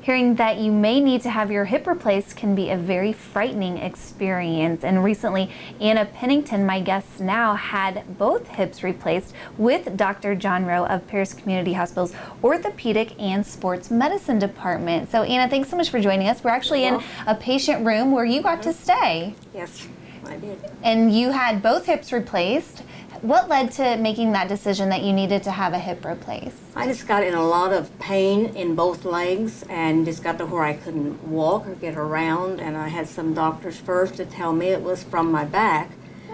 Hearing that you may need to have your hip replaced can be a very frightening experience. And recently, Anna Pennington, my guest now, had both hips replaced with Dr. John Rowe of Paris Community Hospital's Orthopedic and Sports Medicine Department. So Anna, thanks so much for joining us. We're actually in a patient room where you got to stay. Yes, I did. And you had both hips replaced. What led to making that decision that you needed to have a hip replaced? I just got in a lot of pain in both legs and just got to where I couldn't walk or get around, and I had some doctors first to tell me it was from my back,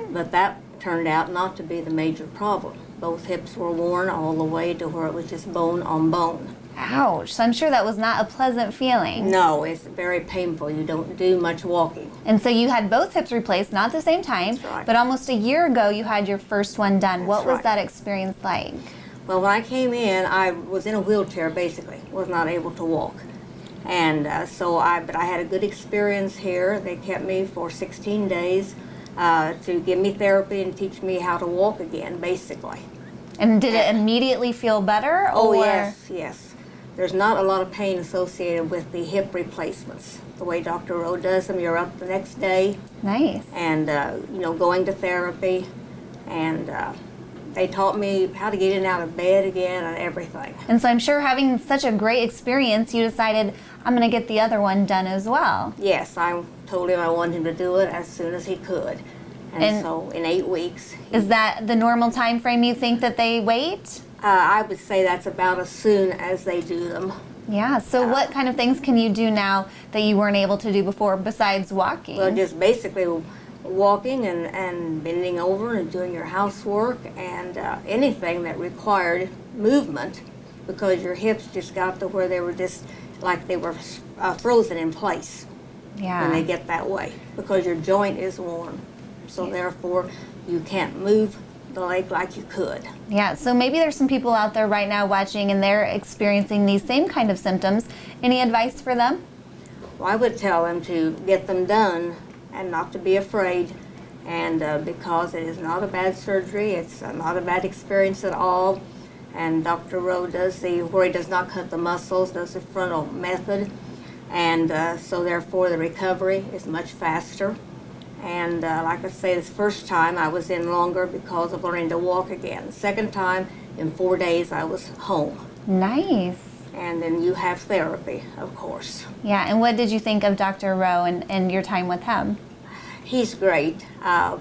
but that turned out not to be the major problem. Both hips were worn all the way to where it was just bone on bone. Ouch. So I'm sure that was not a pleasant feeling. No, it's very painful. You don't do much walking. And so you had both hips replaced, not at the same time, That's right. but almost a year ago you had your first one done. What was right. that experience like? Well, when I came in, I was in a wheelchair basically, was not able to walk. And but I had a good experience here. They kept me for 16 days to give me therapy and teach me how to walk again, basically. And did it immediately feel better? Oh, or? yes. There's not a lot of pain associated with the hip replacements. The way Dr. Rowe does them, you're up the next day. Nice. And, going to therapy. And they taught me how to get in and out of bed again and everything. And so I'm sure having such a great experience, you decided, I'm going to get the other one done as well. Yes, I told him I wanted him to do it as soon as he could. And so in 8 weeks. Is that the normal time frame you think that they wait? I would say that's about as soon as they do them. Yeah, so what kind of things can you do now that you weren't able to do before besides walking? Well, just basically walking and bending over and doing your housework and anything that required movement, because your hips just got to where they were just like they were frozen in place. Yeah. When they get that way, because your joint is worn. So therefore, you can't move the leg like you could. Yeah, so maybe there's some people out there right now watching and they're experiencing these same kind of symptoms. Any advice for them? Well, I would tell them to get them done and not to be afraid, and because it is not a bad surgery, it's not a bad experience at all. And Dr. Rowe does where he does not cut the muscles, does the frontal method, and so therefore the recovery is much faster. And like I say, this first time I was in longer because of learning to walk again. The second time, in 4 days, I was home. Nice. And then you have therapy, of course. Yeah, and what did you think of Dr. Rowe and your time with him? He's great.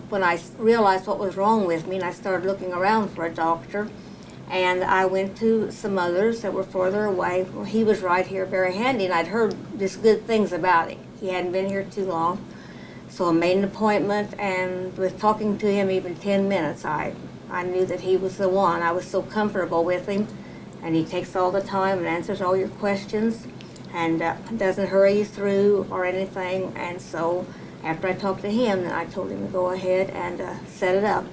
When I realized what was wrong with me and I started looking around for a doctor, and I went to some others that were further away. Well, he was right here, very handy, and I'd heard just good things about him. He hadn't been here too long. So I made an appointment, and with talking to him even 10 minutes, I knew that he was the one. I was so comfortable with him, and he takes all the time and answers all your questions and doesn't hurry you through or anything. And so after I talked to him, then I told him to go ahead and set it up.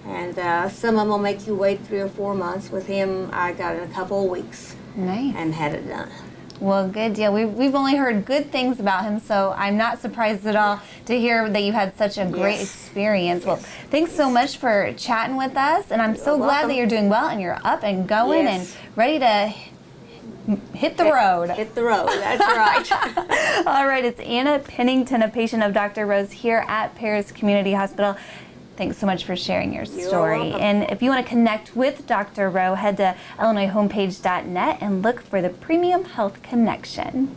And some of them will make you wait 3 or 4 months. With him, I got it in a couple of weeks. Nice. And had it done. Well, good deal. We've only heard good things about him, so I'm not surprised at all to hear that you had such a great experience. Well, thanks so much for chatting with us, and I'm so glad that you're doing well and you're up and going and ready to hit the road. Hit the road, that's right. All right, it's Anna Pennington, a patient of Dr. Rowe's here at Paris Community Hospital. Thanks so much for sharing your story. And if you want to connect with Dr. Rowe, head to IllinoisHomepage.net and look for the Premium Health Connection.